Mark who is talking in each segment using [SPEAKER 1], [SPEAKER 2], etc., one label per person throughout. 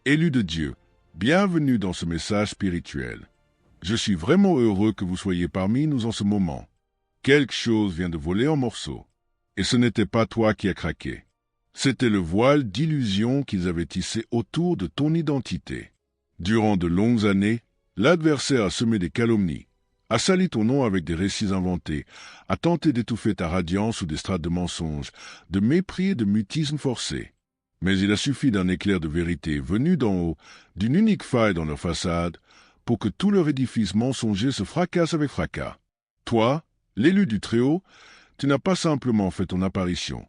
[SPEAKER 1] Élus de Dieu, bienvenue dans ce message spirituel. Je suis vraiment heureux que vous soyez parmi nous en ce moment. Quelque chose vient de voler en morceaux. Et ce n'était pas toi qui as craqué. C'était le voile d'illusion qu'ils avaient tissé autour de ton identité. Durant de longues années, l'adversaire a semé des calomnies, a sali ton nom avec des récits inventés, a tenté d'étouffer ta radiance sous des strates de mensonges, de mépris et de mutisme forcé. Mais il a suffi d'un éclair de vérité venu d'en haut, d'une unique faille dans leur façade, pour que tout leur édifice mensonger se fracasse avec fracas. Toi, l'élu du Très-Haut, tu n'as pas simplement fait ton apparition.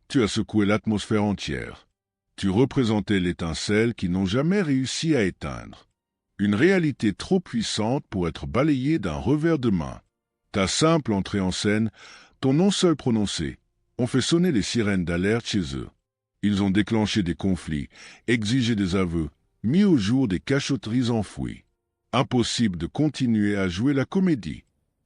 [SPEAKER 1] Tu as secoué l'atmosphère entière. Tu représentais l'étincelle qu'ils n'ont jamais réussi à éteindre. Une réalité trop puissante pour être balayée d'un revers de main. Ta simple entrée en scène, ton nom seul prononcé, ont fait sonner les sirènes d'alerte chez eux. Ils ont déclenché des conflits, exigé des aveux, mis au jour des cachotteries enfouies. Impossible de continuer à jouer la comédie.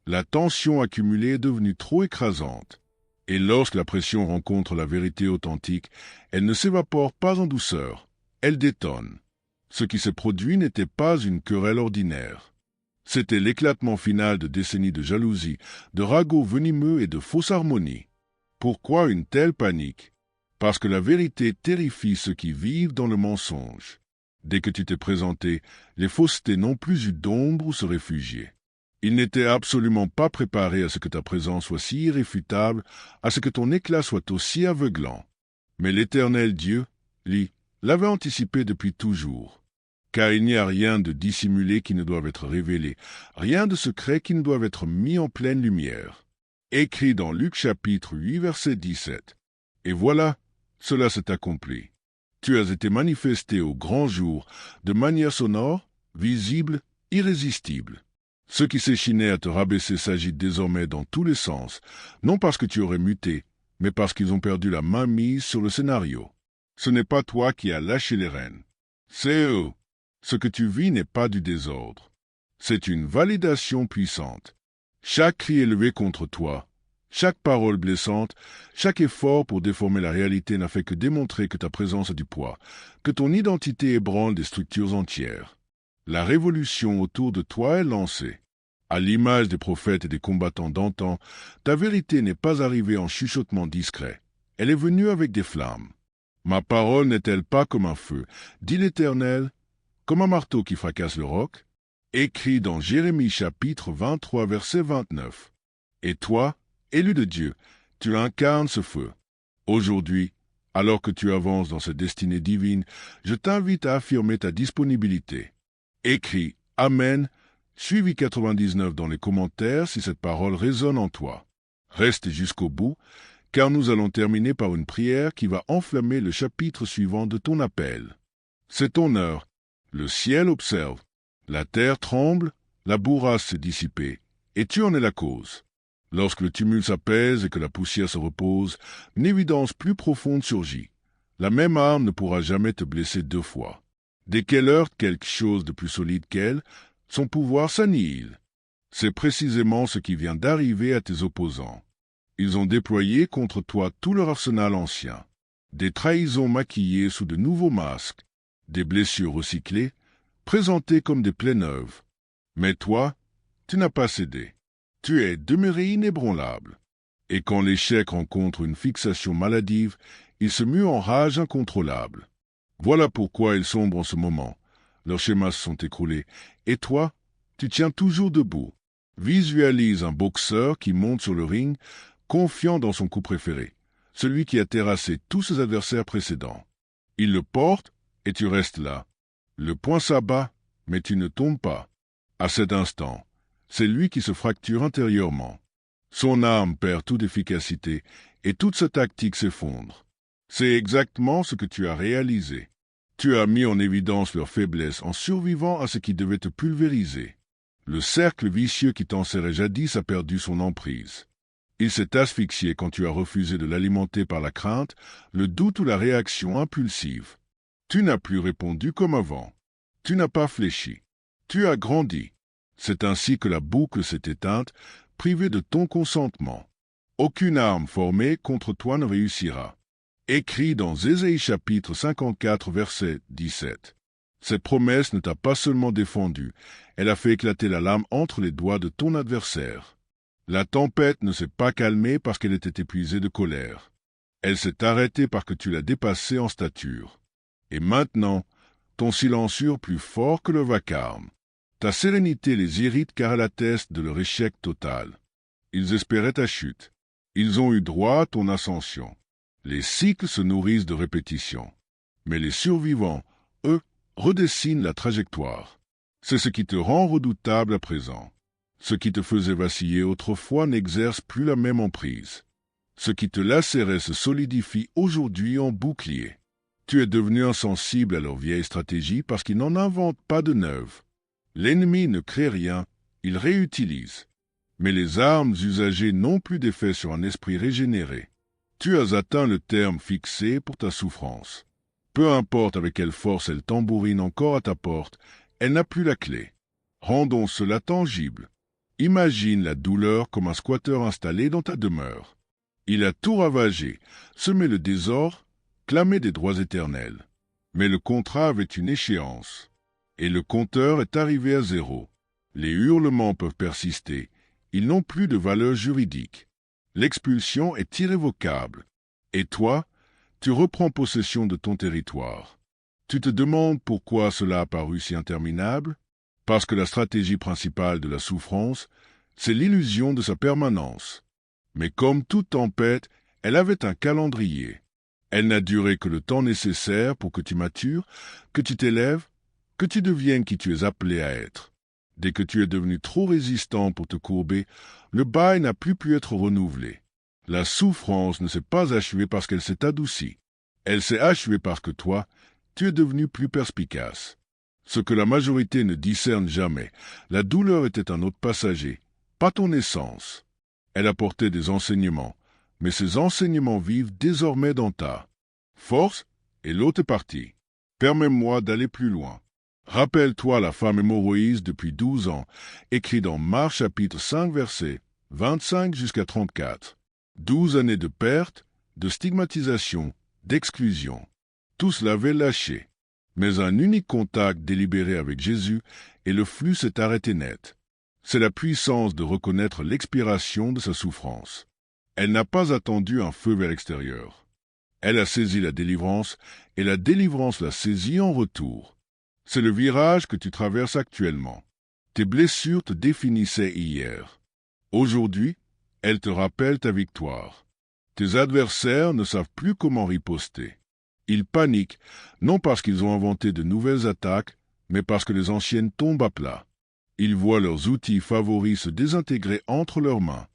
[SPEAKER 1] La tension accumulée est devenue trop écrasante. Et lorsque la pression rencontre la vérité authentique, elle ne s'évapore pas en douceur, elle détonne. Ce qui s'est produit n'était pas une querelle ordinaire. C'était l'éclatement final de décennies de jalousie, de ragots venimeux et de fausses harmonies. Pourquoi une telle panique? Parce que la vérité terrifie ceux qui vivent dans le mensonge. Dès que tu t'es présenté, les faussetés n'ont plus eu d'ombre où se réfugier. Ils n'étaient absolument pas préparés à ce que ta présence soit si irréfutable, à ce que ton éclat soit aussi aveuglant. Mais l'Éternel Dieu, lui, l'avait anticipé depuis toujours. Car il n'y a rien de dissimulé qui ne doive être révélé, rien de secret qui ne doive être mis en pleine lumière. Écrit dans Luc chapitre 8, verset 17. Et voilà, cela s'est accompli. Tu as été manifesté au grand jour, de manière sonore, visible, irrésistible. Ceux qui s'échinaient à te rabaisser s'agitent désormais dans tous les sens, non parce que tu aurais muté, mais parce qu'ils ont perdu la main mise sur le scénario. Ce n'est pas toi qui as lâché les rênes. C'est eux. Ce que tu vis n'est pas du désordre. C'est une validation puissante. Chaque cri élevé contre toi, chaque parole blessante, chaque effort pour déformer la réalité n'a fait que démontrer que ta présence a du poids, que ton identité ébranle des structures entières. La révolution autour de toi est lancée. À l'image des prophètes et des combattants d'antan, ta vérité n'est pas arrivée en chuchotement discret. Elle est venue avec des flammes. Ma parole n'est-elle pas comme un feu, dit l'Éternel, comme un marteau qui fracasse le roc? Écrit dans Jérémie chapitre 23, verset 29. Et toi, élu de Dieu, tu incarnes ce feu. Aujourd'hui, alors que tu avances dans cette destinée divine, je t'invite à affirmer ta disponibilité. Écris Amen, suivi 99 dans les commentaires si cette parole résonne en toi. Reste jusqu'au bout, car nous allons terminer par une prière qui va enflammer le chapitre suivant de ton appel. C'est ton heure. Le ciel observe. La terre tremble, la bourrasque s'est dissipée, et tu en es la cause. Lorsque le tumulte s'apaise et que la poussière se repose, une évidence plus profonde surgit. La même arme ne pourra jamais te blesser deux fois. Dès qu'elle heurte quelque chose de plus solide qu'elle, son pouvoir s'annihile. C'est précisément ce qui vient d'arriver à tes opposants. Ils ont déployé contre toi tout leur arsenal ancien. Des trahisons maquillées sous de nouveaux masques, des blessures recyclées, présentées comme des plaies neuves. Mais toi, tu n'as pas cédé. Tu es demeuré inébranlable. Et quand l'échec rencontre une fixation maladive, il se mue en rage incontrôlable. Voilà pourquoi ils sombrent en ce moment. Leurs schémas se sont écroulés. Et toi, tu tiens toujours debout. Visualise un boxeur qui monte sur le ring, confiant dans son coup préféré, celui qui a terrassé tous ses adversaires précédents. Il le porte et tu restes là. Le poing s'abat, mais tu ne tombes pas. À cet instant, c'est lui qui se fracture intérieurement. Son âme perd toute efficacité et toute sa tactique s'effondre. C'est exactement ce que tu as réalisé. Tu as mis en évidence leur faiblesse en survivant à ce qui devait te pulvériser. Le cercle vicieux qui t'enserrait jadis a perdu son emprise. Il s'est asphyxié quand tu as refusé de l'alimenter par la crainte, le doute ou la réaction impulsive. Tu n'as plus répondu comme avant. Tu n'as pas fléchi. Tu as grandi. C'est ainsi que la boucle s'est éteinte, privée de ton consentement. Aucune arme formée contre toi ne réussira. Écrit dans Ésaïe chapitre 54, verset 17. Cette promesse ne t'a pas seulement défendu, elle a fait éclater la lame entre les doigts de ton adversaire. La tempête ne s'est pas calmée parce qu'elle était épuisée de colère. Elle s'est arrêtée parce que tu l'as dépassée en stature. Et maintenant, ton silence hurle plus fort que le vacarme. Ta sérénité les irrite car elle atteste de leur échec total. Ils espéraient ta chute. Ils ont eu droit à ton ascension. Les cycles se nourrissent de répétitions. Mais les survivants, eux, redessinent la trajectoire. C'est ce qui te rend redoutable à présent. Ce qui te faisait vaciller autrefois n'exerce plus la même emprise. Ce qui te lacérait se solidifie aujourd'hui en bouclier. Tu es devenu insensible à leurs vieilles stratégies parce qu'ils n'en inventent pas de neuves. L'ennemi ne crée rien, il réutilise. Mais les armes usagées n'ont plus d'effet sur un esprit régénéré. Tu as atteint le terme fixé pour ta souffrance. Peu importe avec quelle force elle tambourine encore à ta porte, elle n'a plus la clé. Rendons cela tangible. Imagine la douleur comme un squatteur installé dans ta demeure. Il a tout ravagé, semé le désordre, clamé des droits éternels. Mais le contrat avait une échéance. Et le compteur est arrivé à zéro. Les hurlements peuvent persister. Ils n'ont plus de valeur juridique. L'expulsion est irrévocable. Et toi, tu reprends possession de ton territoire. Tu te demandes pourquoi cela a paru si interminable? Parce que la stratégie principale de la souffrance, c'est l'illusion de sa permanence. Mais comme toute tempête, elle avait un calendrier. Elle n'a duré que le temps nécessaire pour que tu matures, que tu t'élèves, que tu deviennes qui tu es appelé à être. Dès que tu es devenu trop résistant pour te courber, le bail n'a plus pu être renouvelé. La souffrance ne s'est pas achevée parce qu'elle s'est adoucie. Elle s'est achevée parce que toi, tu es devenu plus perspicace. Ce que la majorité ne discerne jamais, la douleur était un autre passager, pas ton essence. Elle apportait des enseignements, mais ces enseignements vivent désormais dans ta force, et l'autre est parti. Permets-moi d'aller plus loin. Rappelle-toi la femme hémorroïde depuis 12 ans, écrit dans Marc chapitre 5 versets 25 jusqu'à 34. 12 années de perte, de stigmatisation, d'exclusion. Tous l'avaient lâché. Mais un unique contact délibéré avec Jésus et le flux s'est arrêté net. C'est la puissance de reconnaître l'expiration de sa souffrance. Elle n'a pas attendu un feu vers l'extérieur. Elle a saisi la délivrance et la délivrance l'a saisie en retour. C'est le virage que tu traverses actuellement. Tes blessures te définissaient hier. Aujourd'hui, elles te rappellent ta victoire. Tes adversaires ne savent plus comment riposter. Ils paniquent, non parce qu'ils ont inventé de nouvelles attaques, mais parce que les anciennes tombent à plat. Ils voient leurs outils favoris se désintégrer entre leurs mains.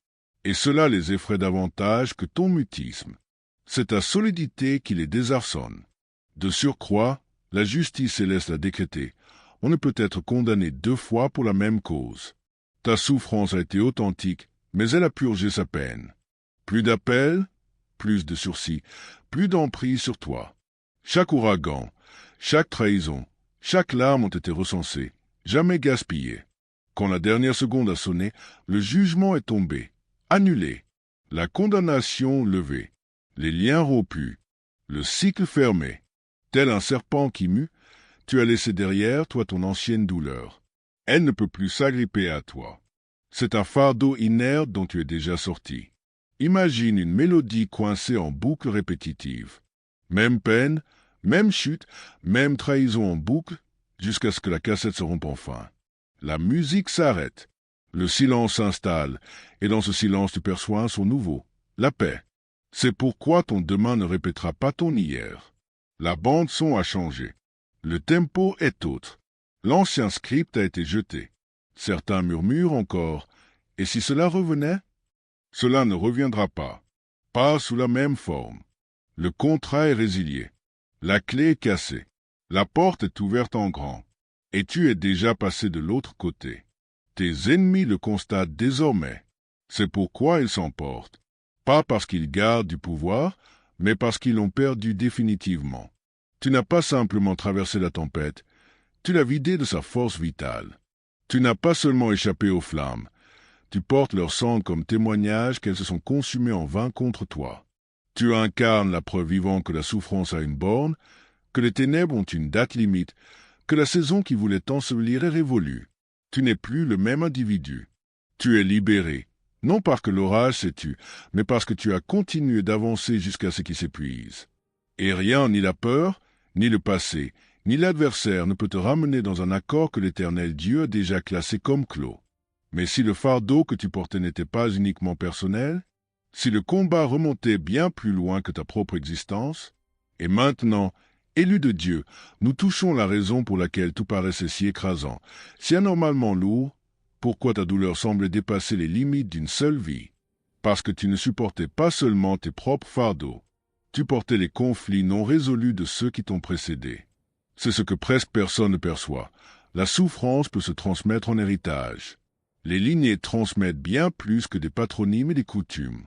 [SPEAKER 1] Et cela les effraie davantage que ton mutisme. C'est ta solidité qui les désarçonne. De surcroît, la justice céleste l'a décrété. On ne peut être condamné 2 fois pour la même cause. Ta souffrance a été authentique, mais elle a purgé sa peine. Plus d'appels, plus de sursis, plus d'emprise sur toi. Chaque ouragan, chaque trahison, chaque larme ont été recensées, jamais gaspillées. Quand la dernière seconde a sonné, le jugement est tombé, annulé, la condamnation levée, les liens rompus, le cycle fermé. Tel un serpent qui mue, tu as laissé derrière toi ton ancienne douleur. Elle ne peut plus s'agripper à toi. C'est un fardeau inerte dont tu es déjà sorti. Imagine une mélodie coincée en boucle répétitive. Même peine, même chute, même trahison en boucle, jusqu'à ce que la cassette se rompe enfin. La musique s'arrête, le silence s'installe, et dans ce silence tu perçois un son nouveau, la paix. C'est pourquoi ton demain ne répétera pas ton hier. La bande-son a changé. Le tempo est autre. L'ancien script a été jeté. Certains murmurent encore, et si cela revenait? Cela ne reviendra pas. Pas sous la même forme. Le contrat est résilié. La clé est cassée. La porte est ouverte en grand. Et tu es déjà passé de l'autre côté. Tes ennemis le constatent désormais. C'est pourquoi ils s'emportent. Pas parce qu'ils gardent du pouvoir, mais parce qu'ils l'ont perdu définitivement. Tu n'as pas simplement traversé la tempête, tu l'as vidée de sa force vitale. Tu n'as pas seulement échappé aux flammes, tu portes leur sang comme témoignage qu'elles se sont consumées en vain contre toi. Tu incarnes la preuve vivante que la souffrance a une borne, que les ténèbres ont une date limite, que la saison qui voulait t'ensevelir est révolue. Tu n'es plus le même individu. Tu es libéré, non parce que l'orage s'est tu, mais parce que tu as continué d'avancer jusqu'à ce qu'il s'épuise. Et rien, ni la peur, ni le passé, ni l'adversaire ne peut te ramener dans un accord que l'Éternel Dieu a déjà classé comme clos. Mais si le fardeau que tu portais n'était pas uniquement personnel, si le combat remontait bien plus loin que ta propre existence, et maintenant, élus de Dieu, nous touchons la raison pour laquelle tout paraissait si écrasant, si anormalement lourd, pourquoi ta douleur semblait dépasser les limites d'une seule vie? Parce que tu ne supportais pas seulement tes propres fardeaux, tu portais les conflits non résolus de ceux qui t'ont précédé. C'est ce que presque personne ne perçoit. La souffrance peut se transmettre en héritage. Les lignées transmettent bien plus que des patronymes et des coutumes.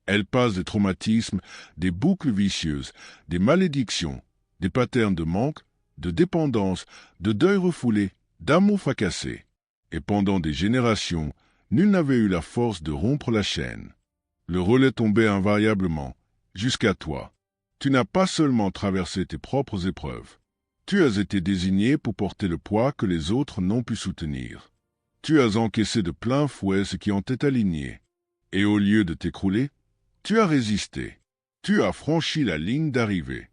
[SPEAKER 1] Elles passent des traumatismes, des boucles vicieuses, des malédictions, des patterns de manque, de dépendance, de deuil refoulé, d'amour fracassé. Et pendant des générations, nul n'avait eu la force de rompre la chaîne. Le relais tombait invariablement, jusqu'à toi. Tu n'as pas seulement traversé tes propres épreuves. Tu as été désigné pour porter le poids que les autres n'ont pu soutenir. Tu as encaissé de plein fouet ce qui en t'est aligné. Et au lieu de t'écrouler, tu as résisté. Tu as franchi la ligne d'arrivée.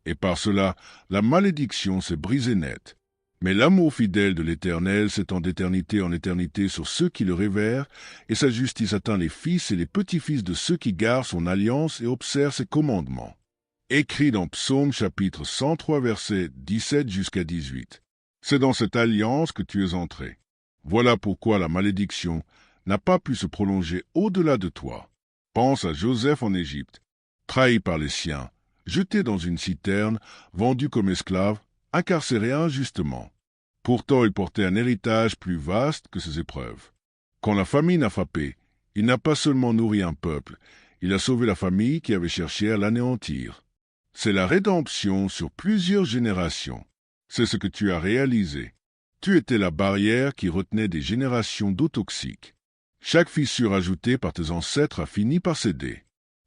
[SPEAKER 1] Et par cela, la malédiction s'est brisée net. Mais l'amour fidèle de l'Éternel s'étend d'éternité en éternité sur ceux qui le révèrent, et sa justice atteint les fils et les petits-fils de ceux qui gardent son alliance et observent ses commandements. Écrit dans Psaume chapitre 103 versets 17 jusqu'à 18. C'est dans cette alliance que tu es entré. Voilà pourquoi la malédiction n'a pas pu se prolonger au-delà de toi. Pense à Joseph en Égypte, trahi par les siens, jeté dans une citerne, vendu comme esclave, incarcéré injustement. Pourtant il portait un héritage plus vaste que ses épreuves. Quand la famine a frappé, il n'a pas seulement nourri un peuple, il a sauvé la famille qui avait cherché à l'anéantir. C'est la rédemption sur plusieurs générations. C'est ce que tu as réalisé. Tu étais la barrière qui retenait des générations d'eau toxique. Chaque fissure ajoutée par tes ancêtres a fini par céder.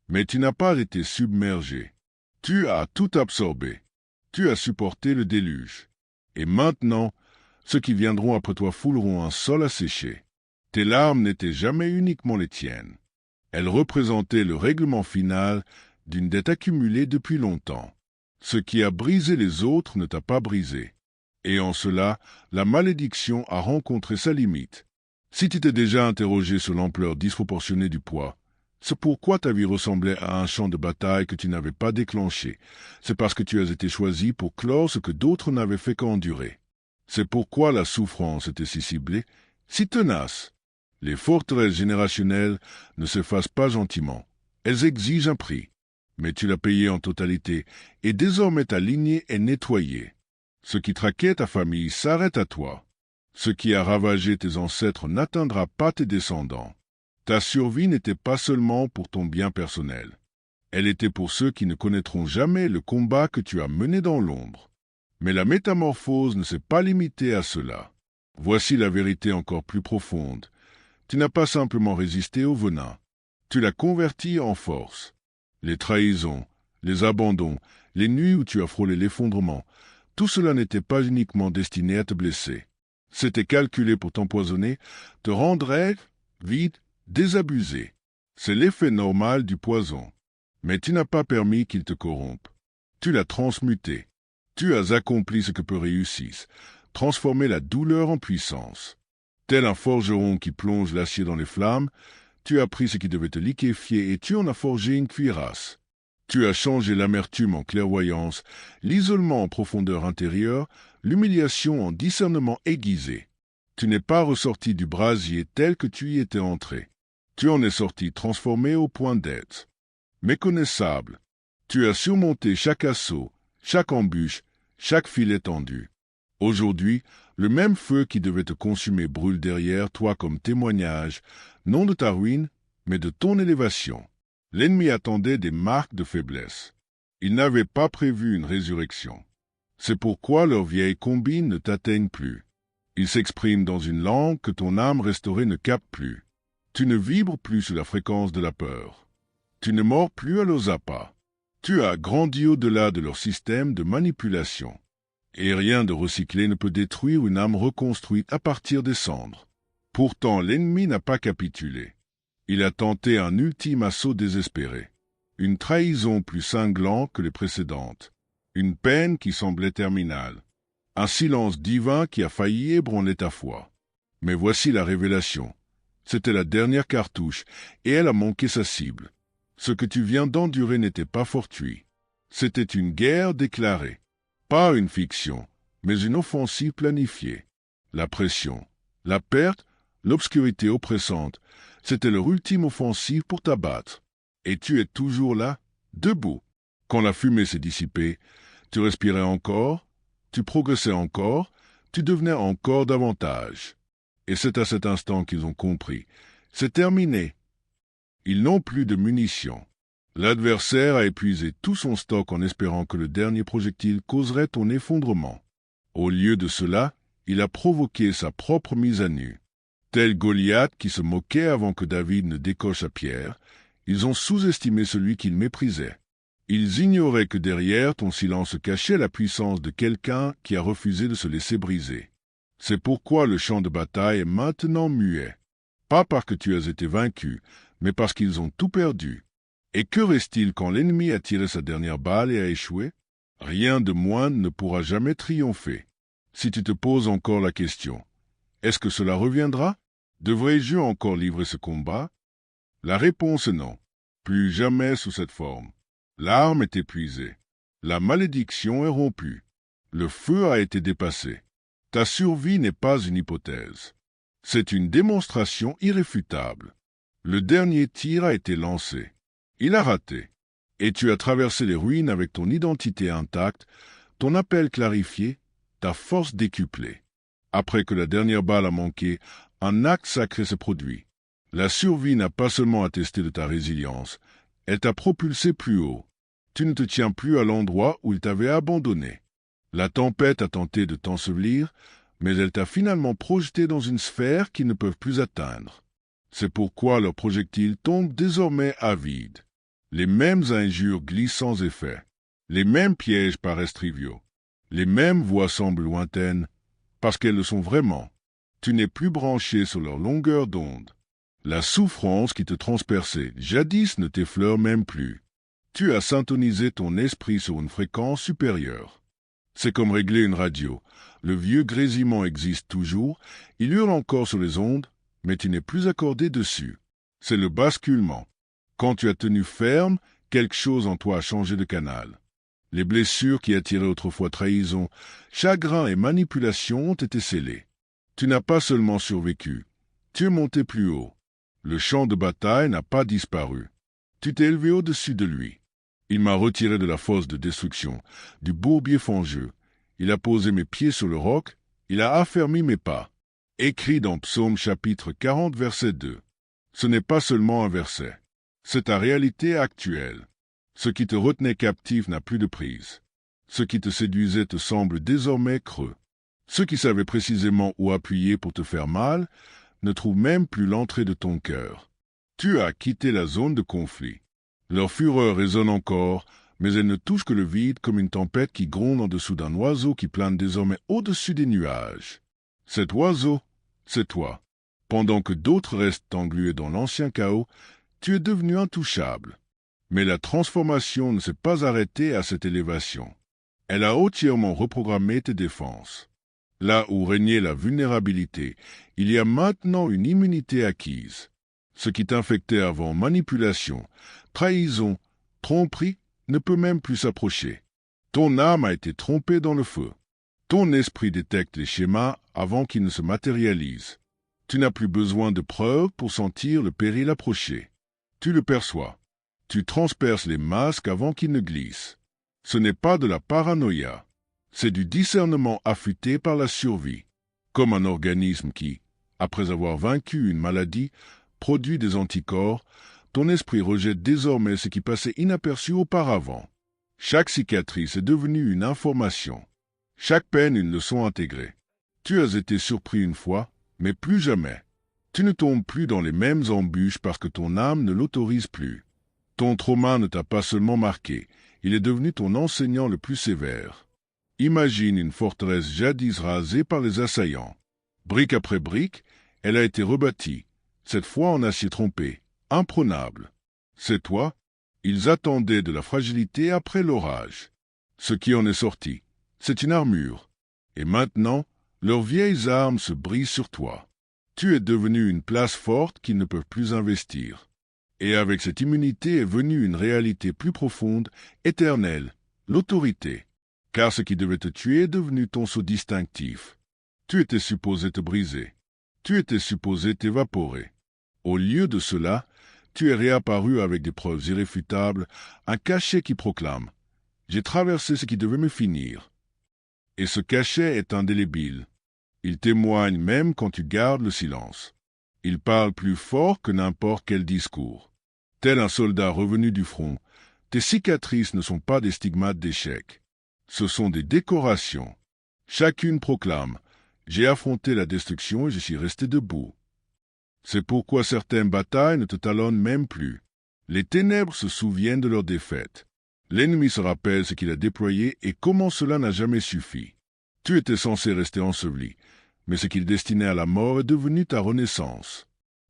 [SPEAKER 1] Mais tu n'as pas été submergé. Tu as tout absorbé. Tu as supporté le déluge. Et maintenant, ceux qui viendront après toi fouleront un sol asséché. Tes larmes n'étaient jamais uniquement les tiennes. Elles représentaient le règlement final d'une dette accumulée depuis longtemps. Ce qui a brisé les autres ne t'a pas brisé. Et en cela, la malédiction a rencontré sa limite. Si tu t'es déjà interrogé sur l'ampleur disproportionnée du poids, c'est pourquoi ta vie ressemblait à un champ de bataille que tu n'avais pas déclenché. C'est parce que tu as été choisi pour clore ce que d'autres n'avaient fait qu'endurer. C'est pourquoi la souffrance était si ciblée, si tenace. Les forteresses générationnelles ne s'effacent pas gentiment. Elles exigent un prix. Mais tu l'as payé en totalité, et désormais ta lignée est nettoyée. Ce qui traquait ta famille s'arrête à toi. Ce qui a ravagé tes ancêtres n'atteindra pas tes descendants. Ta survie n'était pas seulement pour ton bien personnel. Elle était pour ceux qui ne connaîtront jamais le combat que tu as mené dans l'ombre. Mais la métamorphose ne s'est pas limitée à cela. Voici la vérité encore plus profonde. Tu n'as pas simplement résisté au venin. Tu l'as converti en force. Les trahisons, les abandons, les nuits où tu as frôlé l'effondrement, tout cela n'était pas uniquement destiné à te blesser. C'était calculé pour t'empoisonner, te rendre aigre, vide, désabusé. C'est l'effet normal du poison. Mais tu n'as pas permis qu'il te corrompe. Tu l'as transmuté. Tu as accompli ce que peu réussissent, transformé la douleur en puissance. Tel un forgeron qui plonge l'acier dans les flammes, tu as pris ce qui devait te liquéfier et tu en as forgé une cuirasse. Tu as changé l'amertume en clairvoyance, l'isolement en profondeur intérieure, l'humiliation en discernement aiguisé. Tu n'es pas ressorti du brasier tel que tu y étais entré. Tu en es sorti transformé au point d'être. Méconnaissable, tu as surmonté chaque assaut, chaque embûche, chaque filet tendu. Aujourd'hui, le même feu qui devait te consumer brûle derrière toi comme témoignage, non de ta ruine, mais de ton élévation. L'ennemi attendait des marques de faiblesse. Il n'avait pas prévu une résurrection. C'est pourquoi leurs vieilles combines ne t'atteignent plus. Ils s'expriment dans une langue que ton âme restaurée ne capte plus. Tu ne vibres plus sur la fréquence de la peur. Tu ne mords plus à leurs appâts. Tu as grandi au-delà de leur système de manipulation. Et rien de recyclé ne peut détruire une âme reconstruite à partir des cendres. Pourtant, l'ennemi n'a pas capitulé. Il a tenté un ultime assaut désespéré. Une trahison plus cinglante que les précédentes. Une peine qui semblait terminale. Un silence divin qui a failli ébranler ta foi. Mais voici la révélation. C'était la dernière cartouche, et elle a manqué sa cible. Ce que tu viens d'endurer n'était pas fortuit. C'était une guerre déclarée. Pas une fiction, mais une offensive planifiée. La pression, la perte, l'obscurité oppressante, c'était leur ultime offensive pour t'abattre. Et tu es toujours là, debout. Quand la fumée s'est dissipée, tu respirais encore, tu progressais encore, tu devenais encore davantage. Et c'est à cet instant qu'ils ont compris. C'est terminé. Ils n'ont plus de munitions. L'adversaire a épuisé tout son stock en espérant que le dernier projectile causerait ton effondrement. Au lieu de cela, il a provoqué sa propre mise à nu. Tel Goliath qui se moquait avant que David ne décoche sa pierre, ils ont sous-estimé celui qu'ils méprisaient. Ils ignoraient que derrière ton silence cachait la puissance de quelqu'un qui a refusé de se laisser briser. C'est pourquoi le champ de bataille est maintenant muet. Pas parce que tu as été vaincu, mais parce qu'ils ont tout perdu. Et que reste-t-il quand l'ennemi a tiré sa dernière balle et a échoué? Rien de moindre ne pourra jamais triompher. Si tu te poses encore la question, est-ce que cela reviendra? Devrais-je encore livrer ce combat? La réponse est non. Plus jamais sous cette forme. L'arme est épuisée. La malédiction est rompue. Le feu a été dépassé. Ta survie n'est pas une hypothèse. C'est une démonstration irréfutable. Le dernier tir a été lancé. Il a raté. Et tu as traversé les ruines avec ton identité intacte, ton appel clarifié, ta force décuplée. Après que la dernière balle a manqué, un acte sacré s'est produit. La survie n'a pas seulement attesté de ta résilience, elle t'a propulsé plus haut. Tu ne te tiens plus à l'endroit où il t'avait abandonné. La tempête a tenté de t'ensevelir, mais elle t'a finalement projeté dans une sphère qu'ils ne peuvent plus atteindre. C'est pourquoi leurs projectiles tombent désormais à vide. Les mêmes injures glissent sans effet. Les mêmes pièges paraissent triviaux. Les mêmes voix semblent lointaines, parce qu'elles le sont vraiment. Tu n'es plus branché sur leur longueur d'onde. La souffrance qui te transperçait jadis ne t'effleure même plus. Tu as syntonisé ton esprit sur une fréquence supérieure. C'est comme régler une radio. Le vieux grésillement existe toujours, il hurle encore sur les ondes, mais tu n'es plus accordé dessus. C'est le basculement. Quand tu as tenu ferme, quelque chose en toi a changé de canal. Les blessures qui attiraient autrefois trahison, chagrin et manipulation ont été scellées. Tu n'as pas seulement survécu, tu es monté plus haut. Le champ de bataille n'a pas disparu. Tu t'es élevé au-dessus de lui. Il m'a retiré de la fosse de destruction, du bourbier fangeux. Il a posé mes pieds sur le roc, il a affermi mes pas. Écrit dans Psaume chapitre 40, verset 2. Ce n'est pas seulement un verset. C'est ta réalité actuelle. Ce qui te retenait captif n'a plus de prise. Ce qui te séduisait te semble désormais creux. Ceux qui savaient précisément où appuyer pour te faire mal ne trouvent même plus l'entrée de ton cœur. Tu as quitté la zone de conflit. Leur fureur résonne encore, mais elle ne touche que le vide comme une tempête qui gronde en dessous d'un oiseau qui plane désormais au-dessus des nuages. Cet oiseau, c'est toi. Pendant que d'autres restent englués dans l'ancien chaos, tu es devenu intouchable. Mais la transformation ne s'est pas arrêtée à cette élévation. Elle a entièrement reprogrammé tes défenses. Là où régnait la vulnérabilité, il y a maintenant une immunité acquise. Ce qui t'infectait avant manipulation, trahison, tromperie, ne peut même plus s'approcher. Ton âme a été trompée dans le feu. Ton esprit détecte les schémas avant qu'ils ne se matérialisent. Tu n'as plus besoin de preuves pour sentir le péril approcher. Tu le perçois. Tu transperces les masques avant qu'ils ne glissent. Ce n'est pas de la paranoïa. C'est du discernement affûté par la survie. Comme un organisme qui, après avoir vaincu une maladie, produit des anticorps, ton esprit rejette désormais ce qui passait inaperçu auparavant. Chaque cicatrice est devenue une information. Chaque peine une leçon intégrée. Tu as été surpris une fois, mais plus jamais. Tu ne tombes plus dans les mêmes embûches parce que ton âme ne l'autorise plus. Ton trauma ne t'a pas seulement marqué, il est devenu ton enseignant le plus sévère. Imagine une forteresse jadis rasée par les assaillants. Brique après brique, elle a été rebâtie, cette fois en acier trompé, imprenable. C'est toi? Ils attendaient de la fragilité après l'orage. Ce qui en est sorti, c'est une armure. Et maintenant, leurs vieilles armes se brisent sur toi. Tu es devenu une place forte qu'ils ne peuvent plus investir. Et avec cette immunité est venue une réalité plus profonde, éternelle, l'autorité. Car ce qui devait te tuer est devenu ton sceau distinctif. Tu étais supposé te briser. Tu étais supposé t'évaporer. Au lieu de cela, tu es réapparu avec des preuves irréfutables, un cachet qui proclame « J'ai traversé ce qui devait me finir ». Et ce cachet est indélébile. Il témoigne même quand tu gardes le silence. Il parle plus fort que n'importe quel discours. Tel un soldat revenu du front, tes cicatrices ne sont pas des stigmates d'échec. Ce sont des décorations. Chacune proclame « J'ai affronté la destruction et je suis resté debout ». C'est pourquoi certaines batailles ne te talonnent même plus. Les ténèbres se souviennent de leur défaite. L'ennemi se rappelle ce qu'il a déployé et comment cela n'a jamais suffi. Tu étais censé rester enseveli, mais ce qu'il destinait à la mort est devenu ta renaissance.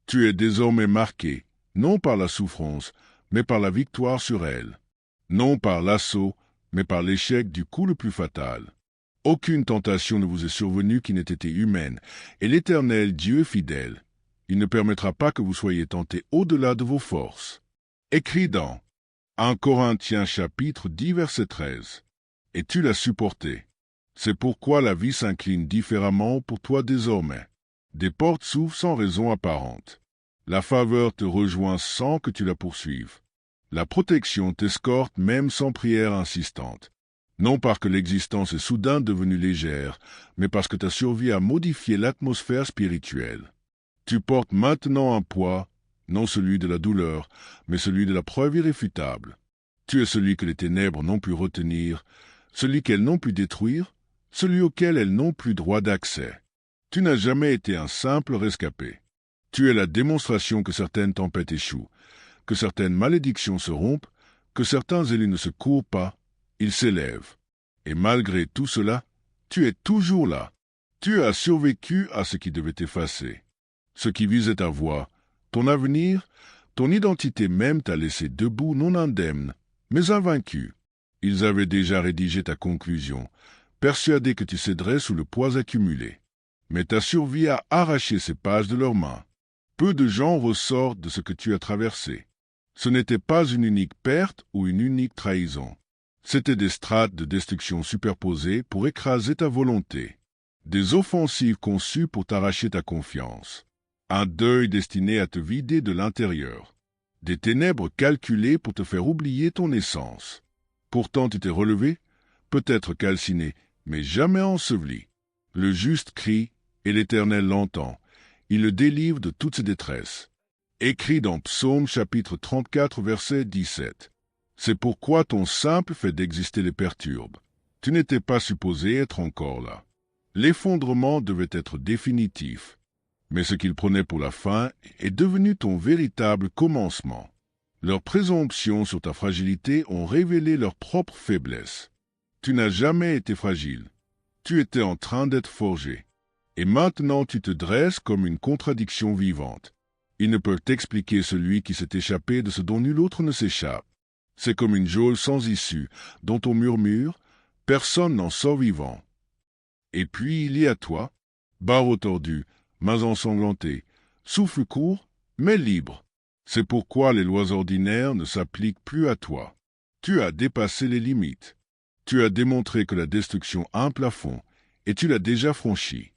[SPEAKER 1] Tu es désormais marqué, non par la souffrance, mais par la victoire sur elle. Non par l'assaut, mais par l'échec du coup le plus fatal. Aucune tentation ne vous est survenue qui n'ait été humaine, et l'Éternel Dieu est fidèle. Il ne permettra pas que vous soyez tentés au-delà de vos forces. Écrit dans 1 Corinthiens chapitre 10 verset 13. Et tu l'as supporté. C'est pourquoi la vie s'incline différemment pour toi désormais. Des portes s'ouvrent sans raison apparente. La faveur te rejoint sans que tu la poursuives. La protection t'escorte même sans prière insistante. Non parce que l'existence est soudain devenue légère, mais parce que ta survie a modifié l'atmosphère spirituelle. Tu portes maintenant un poids, non celui de la douleur, mais celui de la preuve irréfutable. Tu es celui que les ténèbres n'ont pu retenir, celui qu'elles n'ont pu détruire, celui auquel elles n'ont plus droit d'accès. Tu n'as jamais été un simple rescapé. Tu es la démonstration que certaines tempêtes échouent, que certaines malédictions se rompent, que certains élus ne se courent pas, ils s'élèvent. Et malgré tout cela, tu es toujours là. Tu as survécu à ce qui devait t'effacer. Ce qui visait ta voix, ton avenir, ton identité même t'a laissé debout non indemne, mais invaincu. Ils avaient déjà rédigé ta conclusion, persuadés que tu céderais sous le poids accumulé. Mais ta survie a arraché ces pages de leurs mains. Peu de gens ressortent de ce que tu as traversé. Ce n'était pas une unique perte ou une unique trahison. C'étaient des strates de destruction superposées pour écraser ta volonté. Des offensives conçues pour t'arracher ta confiance. Un deuil destiné à te vider de l'intérieur. Des ténèbres calculées pour te faire oublier ton essence. Pourtant tu t'es relevé, peut-être calciné, mais jamais enseveli. Le juste crie, et l'Éternel l'entend. Il le délivre de toutes ses détresses. Écrit dans Psaume chapitre 34 verset 17. C'est pourquoi ton simple fait d'exister les perturbe. Tu n'étais pas supposé être encore là. L'effondrement devait être définitif. Mais ce qu'ils prenaient pour la fin est devenu ton véritable commencement. Leurs présomptions sur ta fragilité ont révélé leur propre faiblesse. Tu n'as jamais été fragile. Tu étais en train d'être forgé. Et maintenant tu te dresses comme une contradiction vivante. Ils ne peuvent expliquer celui qui s'est échappé de ce dont nul autre ne s'échappe. C'est comme une geôle sans issue, dont on murmure, personne n'en sort vivant. Et puis il y a toi, barreau tordu, mains ensanglantées, souffle court, mais libre. C'est pourquoi les lois ordinaires ne s'appliquent plus à toi. Tu as dépassé les limites. Tu as démontré que la destruction a un plafond, et tu l'as déjà franchi.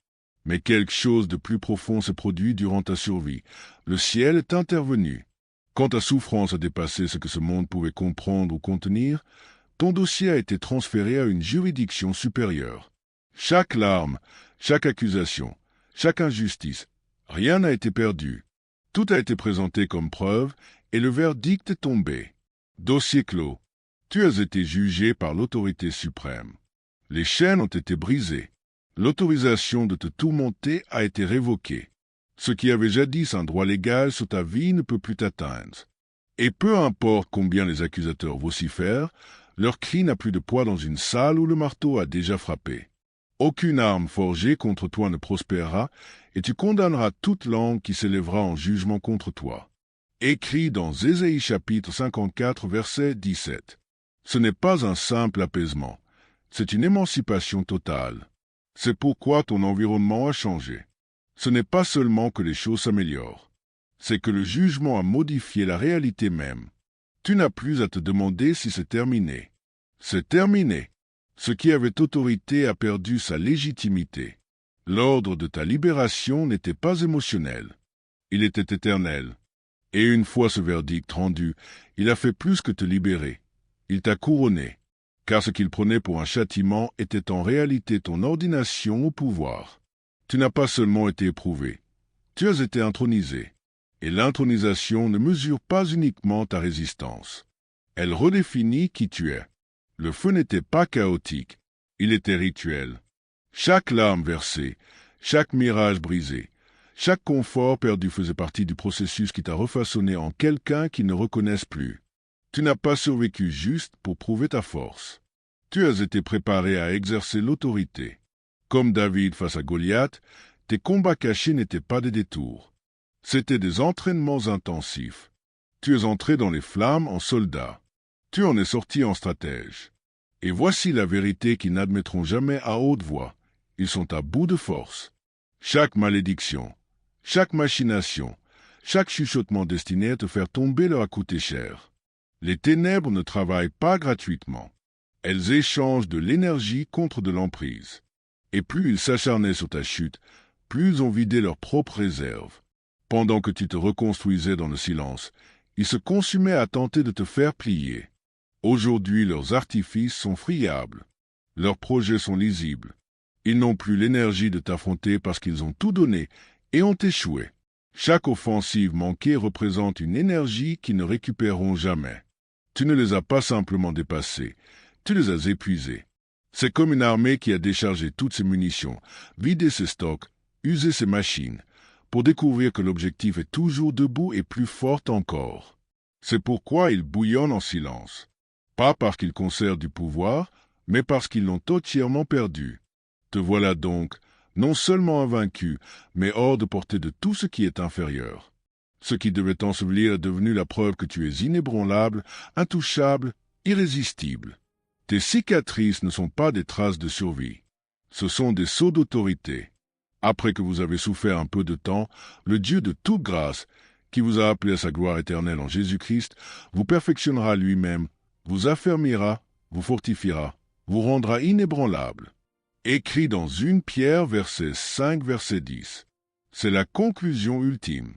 [SPEAKER 1] Mais quelque chose de plus profond s'est produit durant ta survie. Le ciel est intervenu. Quand ta souffrance a dépassé ce que ce monde pouvait comprendre ou contenir, ton dossier a été transféré à une juridiction supérieure. Chaque larme, chaque accusation, chaque injustice, rien n'a été perdu. Tout a été présenté comme preuve et le verdict est tombé. Dossier clos. Tu as été jugé par l'autorité suprême. Les chaînes ont été brisées. L'autorisation de te tourmenter a été révoquée. Ce qui avait jadis un droit légal sur ta vie ne peut plus t'atteindre. Et peu importe combien les accusateurs vocifèrent, Leur cri n'a plus de poids dans une salle où le marteau a déjà frappé. Aucune arme forgée contre toi ne prospérera, et tu condamneras toute langue qui s'élèvera en jugement contre toi. Écrit dans Ésaïe chapitre 54, verset 17. Ce n'est pas un simple apaisement, c'est une émancipation totale. C'est pourquoi ton environnement a changé. Ce n'est pas seulement que les choses s'améliorent, c'est que le jugement a modifié la réalité même. Tu n'as plus à te demander si c'est terminé. C'est terminé. Ce qui avait autorité a perdu sa légitimité. L'ordre de ta libération n'était pas émotionnel. Il était éternel. Et une fois ce verdict rendu, il a fait plus que te libérer. Il t'a couronné. Car ce qu'il prenait pour un châtiment était en réalité ton ordination au pouvoir. Tu n'as pas seulement été éprouvé. Tu as été intronisé. Et l'intronisation ne mesure pas uniquement ta résistance. Elle redéfinit qui tu es. Le feu n'était pas chaotique, il était rituel. Chaque larme versée, chaque mirage brisé, chaque confort perdu faisait partie du processus qui t'a refaçonné en quelqu'un qui ne reconnaisse plus. Tu n'as pas survécu juste pour prouver ta force. Tu as été préparé à exercer l'autorité. Comme David face à Goliath, tes combats cachés n'étaient pas des détours. C'étaient des entraînements intensifs. Tu es entré dans les flammes en soldat. Tu en es sorti en stratège. Et voici la vérité qu'ils n'admettront jamais à haute voix. Ils sont à bout de force. Chaque malédiction, chaque machination, chaque chuchotement destiné à te faire tomber leur a coûté cher. Les ténèbres ne travaillent pas gratuitement. Elles échangent de l'énergie contre de l'emprise. Et plus ils s'acharnaient sur ta chute, plus ils ont vidé leurs propres réserves. Pendant que tu te reconstruisais dans le silence, ils se consumaient à tenter de te faire plier. Aujourd'hui, leurs artifices sont friables. Leurs projets sont lisibles. Ils n'ont plus l'énergie de t'affronter parce qu'ils ont tout donné et ont échoué. Chaque offensive manquée représente une énergie qu'ils ne récupéreront jamais. Tu ne les as pas simplement dépassés, tu les as épuisés. C'est comme une armée qui a déchargé toutes ses munitions, vidé ses stocks, usé ses machines, pour découvrir que l'objectif est toujours debout et plus fort encore. C'est pourquoi ils bouillonnent en silence. Pas parce qu'ils conservent du pouvoir, mais parce qu'ils l'ont entièrement perdu. Te voilà donc, non seulement invaincu, mais hors de portée de tout ce qui est inférieur. Ce qui devait t'ensevelir est devenu la preuve que tu es inébranlable, intouchable, irrésistible. Tes cicatrices ne sont pas des traces de survie. Ce sont des sauts d'autorité. Après que vous avez souffert un peu de temps, le Dieu de toute grâce, qui vous a appelé à sa gloire éternelle en Jésus-Christ, vous perfectionnera lui-même, vous affermira, vous fortifiera, vous rendra inébranlable. Écrit dans 1 Pierre, verset 5, verset 10. C'est la conclusion ultime.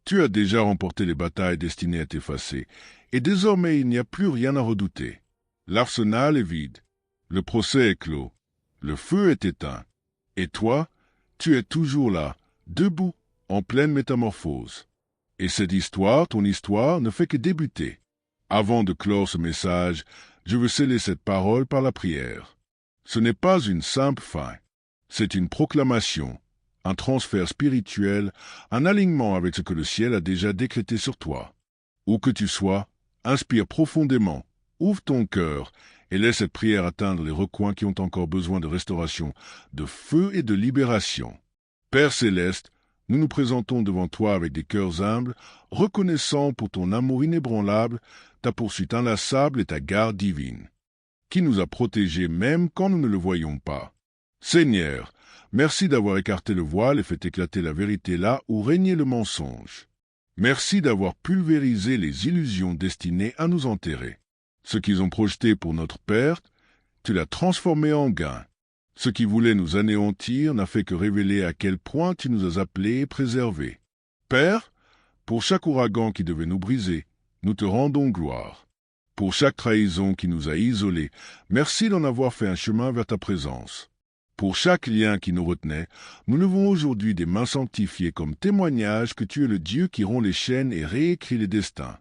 [SPEAKER 1] Tu as déjà remporté les batailles destinées à t'effacer, et désormais il n'y a plus rien à redouter. L'arsenal est vide, le procès est clos, le feu est éteint. Et toi, tu es toujours là, debout, en pleine métamorphose. Et cette histoire, ton histoire, ne fait que débuter. Avant de clore ce message, je veux sceller cette parole par la prière. Ce n'est pas une simple fin, c'est une proclamation, un transfert spirituel, un alignement avec ce que le ciel a déjà décrété sur toi. Où que tu sois, inspire profondément, ouvre ton cœur et laisse cette prière atteindre les recoins qui ont encore besoin de restauration, de feu et de libération. Père céleste, nous nous présentons devant toi avec des cœurs humbles, reconnaissants pour ton amour inébranlable, ta poursuite inlassable et ta garde divine, qui nous a protégés même quand nous ne le voyions pas. Seigneur, merci d'avoir écarté le voile et fait éclater la vérité là où régnait le mensonge. Merci d'avoir pulvérisé les illusions destinées à nous enterrer. Ce qu'ils ont projeté pour notre perte, tu l'as transformé en gain. Ce qui voulait nous anéantir n'a fait que révéler à quel point tu nous as appelés et préservés. Père, pour chaque ouragan qui devait nous briser, nous te rendons gloire. Pour chaque trahison qui nous a isolés, merci d'en avoir fait un chemin vers ta présence. Pour chaque lien qui nous retenait, nous levons aujourd'hui des mains sanctifiées comme témoignage que tu es le Dieu qui rompt les chaînes et réécrit les destins.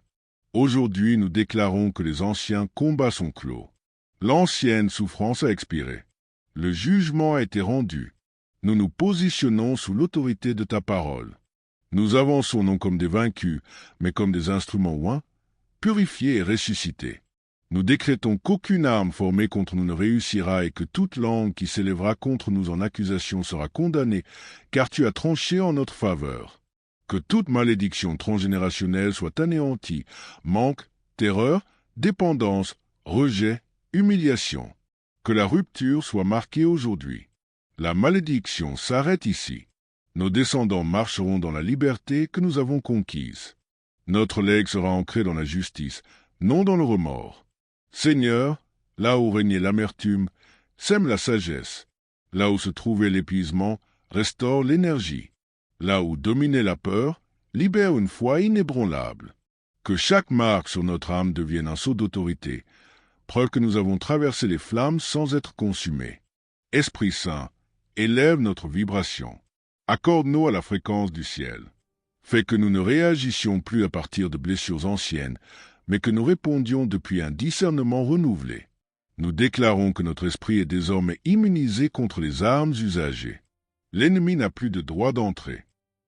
[SPEAKER 1] Aujourd'hui, nous déclarons que les anciens combats sont clos. L'ancienne souffrance a expiré. Le jugement a été rendu. Nous nous positionnons sous l'autorité de ta parole. Nous avançons non comme des vaincus, mais comme des instruments oints, purifiés et ressuscités. Nous décrétons qu'aucune arme formée contre nous ne réussira et que toute langue qui s'élèvera contre nous en accusation sera condamnée, car tu as tranché en notre faveur. Que toute malédiction transgénérationnelle soit anéantie, manque, terreur, dépendance, rejet, humiliation. Que la rupture soit marquée aujourd'hui. La malédiction s'arrête ici. Nos descendants marcheront dans la liberté que nous avons conquise. Notre legs sera ancré dans la justice, non dans le remords. Seigneur, là où régnait l'amertume, sème la sagesse. Là où se trouvait l'épuisement, restaure l'énergie. Là où dominait la peur, libère une foi inébranlable. Que chaque marque sur notre âme devienne un sceau d'autorité, preuve que nous avons traversé les flammes sans être consumés. Esprit Saint, élève notre vibration. Accorde-nous à la fréquence du ciel. Fais que nous ne réagissions plus à partir de blessures anciennes, mais que nous répondions depuis un discernement renouvelé. Nous déclarons que notre esprit est désormais immunisé contre les armes usagées. L'ennemi n'a plus de droit d'entrée.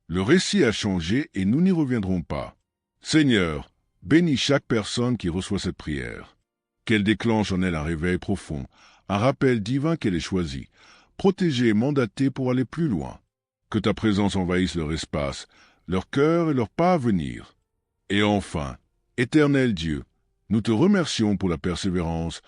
[SPEAKER 1] Le récit a changé et nous n'y reviendrons pas. Seigneur, bénis chaque personne qui reçoit cette prière. Qu'elle déclenche en elle un réveil profond, un rappel divin qu'elle est choisie, protégée et mandatée pour aller plus loin. Que ta présence envahisse leur espace, leur cœur et leur pas à venir. Et enfin, Éternel Dieu, nous te remercions pour la persévérance,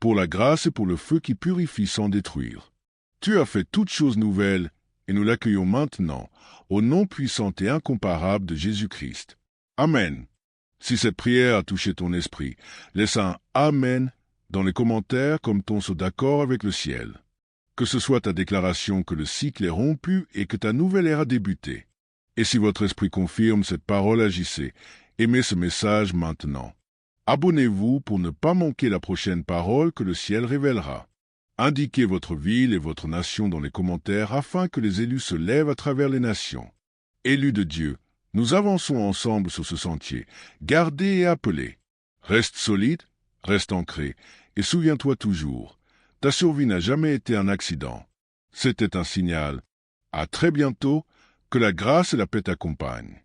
[SPEAKER 1] pour la grâce et pour le feu qui purifie sans détruire. Tu as fait toutes choses nouvelles, et nous l'accueillons maintenant, au nom puissant et incomparable de Jésus-Christ. Amen. Si cette prière a touché ton esprit, laisse un « Amen » dans les commentaires comme ton saut d'accord avec le ciel. Que ce soit ta déclaration que le cycle est rompu et que ta nouvelle ère a débuté. Et si votre esprit confirme cette parole, agissez. Aimez ce message maintenant. Abonnez-vous pour ne pas manquer la prochaine parole que le ciel révélera. Indiquez votre ville et votre nation dans les commentaires afin que les élus se lèvent à travers les nations. Élus de Dieu, nous avançons ensemble sur ce sentier. Gardez et appelez. Reste solide, reste ancré, et souviens-toi toujours, ta survie n'a jamais été un accident. C'était un signal. À très bientôt, que la grâce et la paix t'accompagnent.